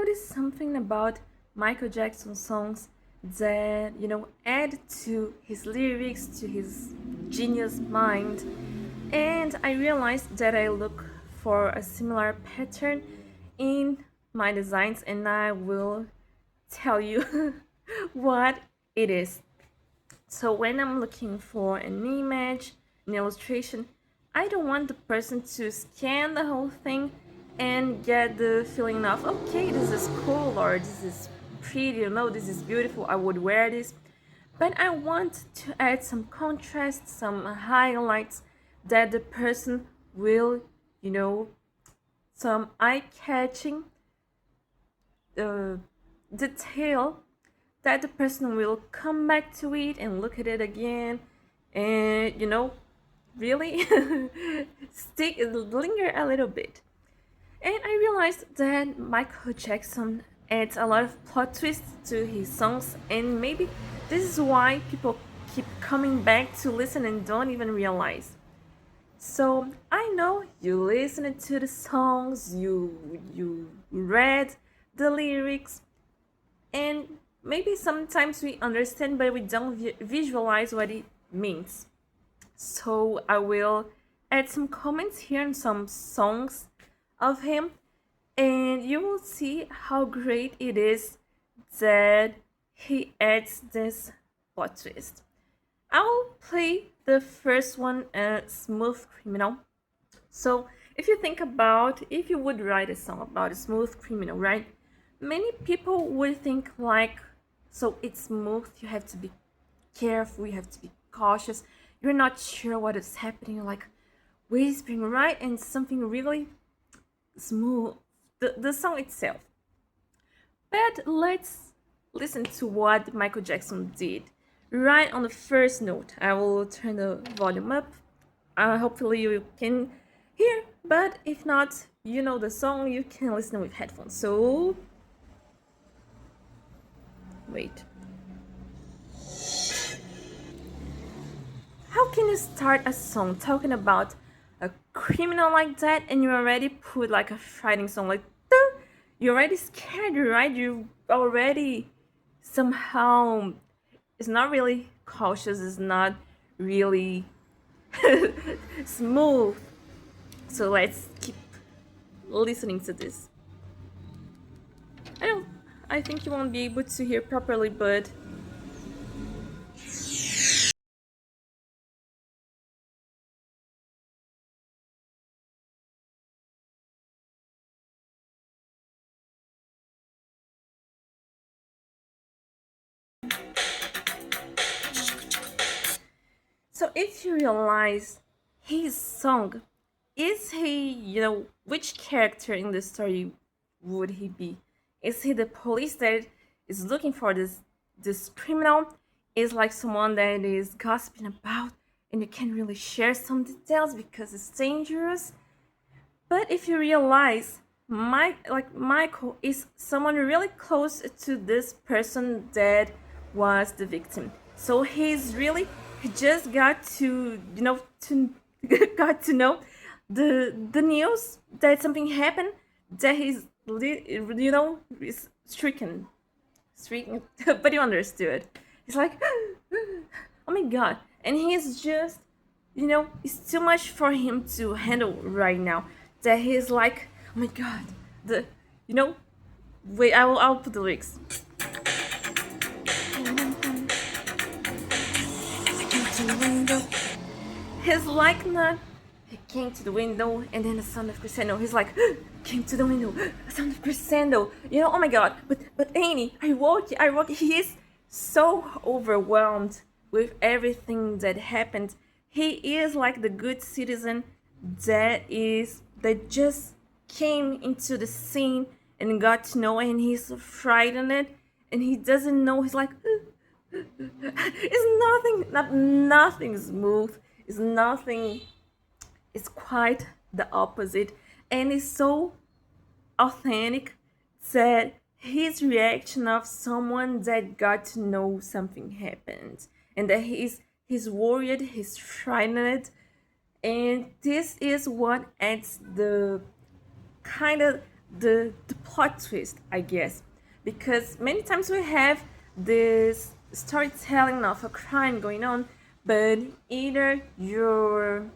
noticed something about Michael Jackson songs that, add to his lyrics, to his genius mind. And I realized that I look for a similar pattern in my designs, and I will tell you what it is. So when I'm looking for an image, an illustration, I don't want the person to scan the whole thing and get the feeling of, okay, this is cool, or this is pretty, this is beautiful, I would wear this. But I want to add some contrast, some highlights that the person will, some eye-catching detail that the person will come back to it and look at it again and really linger a little bit. And I realized that Michael Jackson adds a lot of plot twists to his songs, and maybe this is why people keep coming back to listen and don't even realize. So I know you listened to the songs, you read the lyrics, and maybe sometimes we understand but we don't visualize what it means. So I will add some comments here and some songs of him, and you will see how great it is that he adds this plot twist. I'll play the first one, Smooth Criminal. So if you think about, if you would write a song about a smooth criminal, right? Many people would think like, so it's smooth, you have to be careful, you have to be cautious, you're not sure what is happening, you're like whispering, right? And something really smooth, the song itself. But let's listen to what Michael Jackson did. Right on the first note, I will turn the volume up. Hopefully you can hear, but if not, you know the song, you can listen with headphones. So, wait. How can you start a song talking about a criminal like that and you already put like a fighting song like, "Doo!" You're already scared, right? You already somehow, it's not really cautious, it's not really smooth. So let's keep listening to this. I think you won't be able to hear properly, but so if you realize his song, is he, which character in the story would he be? Is he the police that is looking for this criminal? Is like someone that is gossiping about and you can't really share some details because it's dangerous? But if you realize Michael is someone really close to this person that was the victim. So he just got to to got to know the news that something happened, that he's is stricken but you understood. He's like oh my god, and he's just it's too much for him to handle right now, that he's like oh my god, the you know wait, I'll put the lyrics. He's like not he came to the window and then the sound of crescendo. He's like came to the window, a sound of crescendo. Oh my god. But Annie, I woke. He is so overwhelmed with everything that happened. He is like the good citizen that just came into the scene and got to know, and he's frightened and he doesn't know. He's like it's nothing smooth. It's nothing. It's quite the opposite, and it's so authentic that his reaction of someone that got to know something happened and that he's worried, he's frightened, and this is what adds the kind of the plot twist, I guess, because many times we have this storytelling of a crime going on, but either you're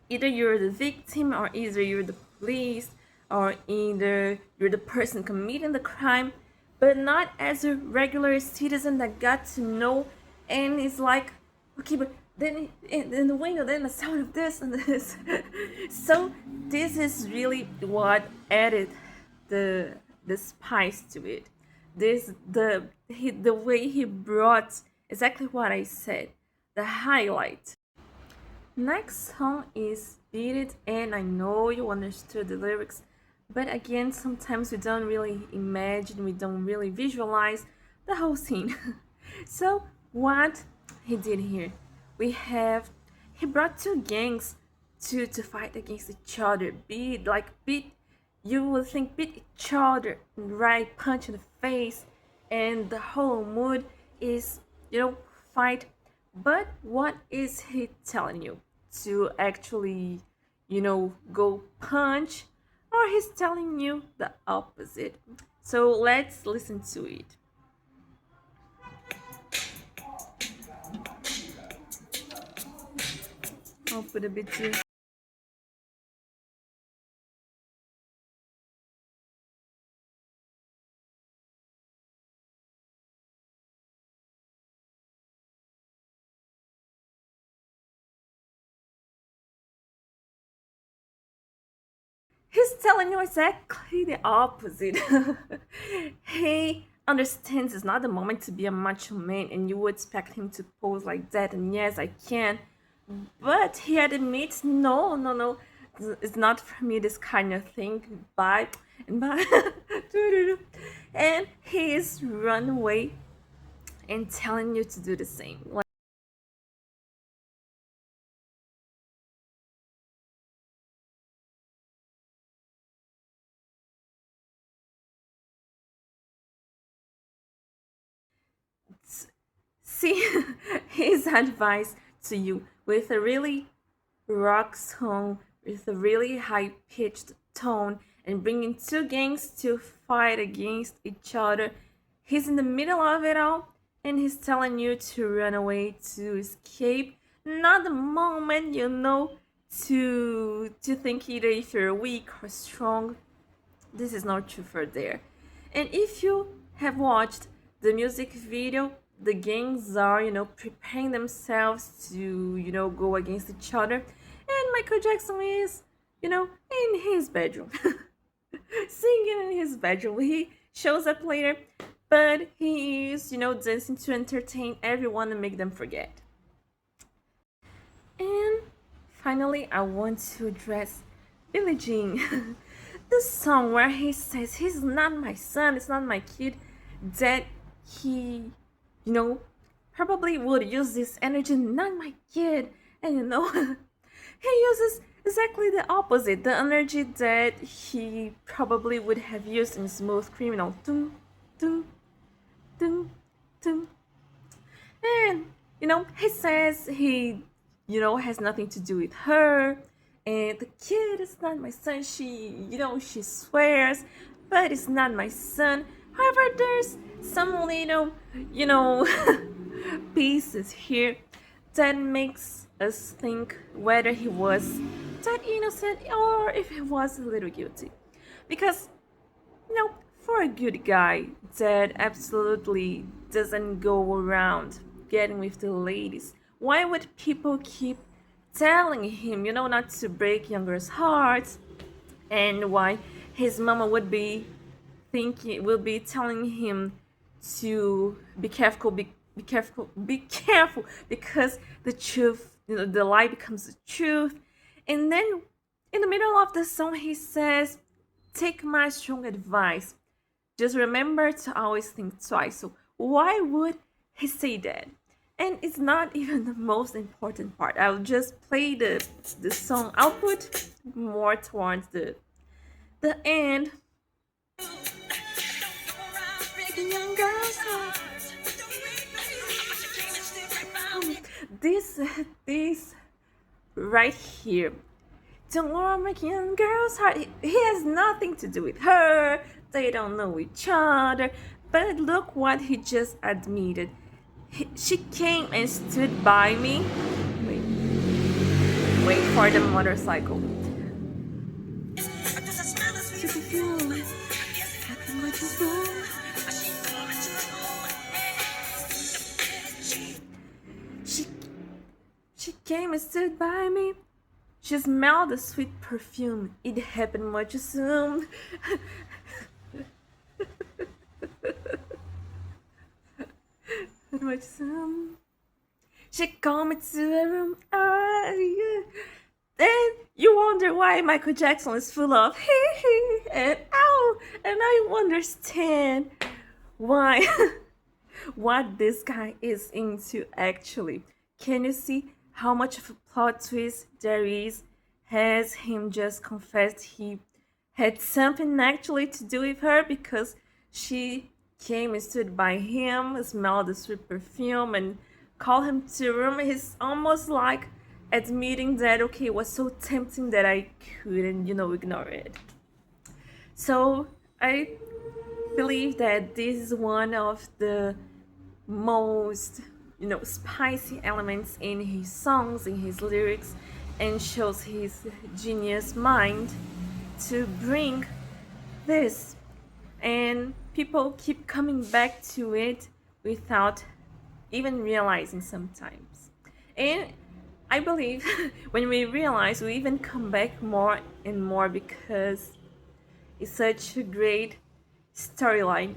the victim, or either you're the police, or either you're the person committing the crime, but not as a regular citizen that got to know and is like, okay, but then in the window, then the sound of this and this. So this is really what added the spice to it. This the way he brought exactly what I said, the highlight. Next song is Beat It, and I know you understood the lyrics, but again, sometimes we don't really imagine, we don't really visualize the whole scene. So, what he did here, he brought two gangs to fight against each other. You would think beat each other, right punch in the face, and the whole mood is, fight. But what is he telling you? To actually, go punch? Or he's telling you the opposite? So let's listen to it. I'll put a bit too. He's telling you exactly the opposite. He understands it's not the moment to be a macho man, and you would expect him to pose like that. And yes, I can. But he admits, no, no, no, it's not for me, this kind of thing. Bye. And bye. And he is run away and telling you to do the same. See his advice to you with a really rock song, with a really high pitched tone, and bringing two gangs to fight against each other. He's in the middle of it all, and he's telling you to run away, to escape. Not the moment, to think either if you're weak or strong. This is not true for there. And if you have watched the music video, the gangs are, preparing themselves to, go against each other. And Michael Jackson is, in his bedroom, singing in his bedroom. He shows up later, but he is, dancing to entertain everyone and make them forget. And finally, I want to address Billie Jean. The song where he says he's not my son, it's not my kid, that he, you know, probably would use this energy, not my kid. And he uses exactly the opposite, the energy that he probably would have used in Smooth Criminal. Dun, dun, dun, dun. And, he says he, has nothing to do with her. And the kid is not my son. She swears, but it's not my son. However, there's some little, pieces here that makes us think whether he was that innocent or if he was a little guilty. Because, for a good guy that absolutely doesn't go around getting with the ladies, why would people keep telling him, not to break youngers' hearts? And why his mama will be telling him to be careful, be careful, be careful, because the truth, the lie becomes the truth. And then in the middle of the song, he says, "Take my strong advice. Just remember to always think twice." So why would he say that? And it's not even the most important part. I'll just play the song. I'll put more towards the end. This right here Don't worry, making girls heart. He has nothing to do with her. They don't know each other. But look what he just admitted. She came and stood by me. Wait, wait for the motorcycle. She, she came and stood by me. She smelled the sweet perfume. It happened much soon. Much soon. She came into a room. Then you wonder why Michael Jackson is full of hee hee and ow, and I understand why what this guy is into actually. Can you see how much of a plot twist there is? Has him just confessed he had something actually to do with her because she came and stood by him, smelled the sweet perfume, and called him to the room. He's almost like admitting that, okay, it was so tempting that I couldn't, ignore it. So I believe that this is one of the most, spicy elements in his songs, in his lyrics, and shows his genius mind to bring this. And people keep coming back to it without even realizing sometimes. And I believe when we realize, we even come back more and more because it's such a great storyline.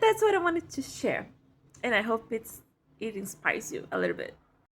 That's what I wanted to share. And I hope it inspires you a little bit.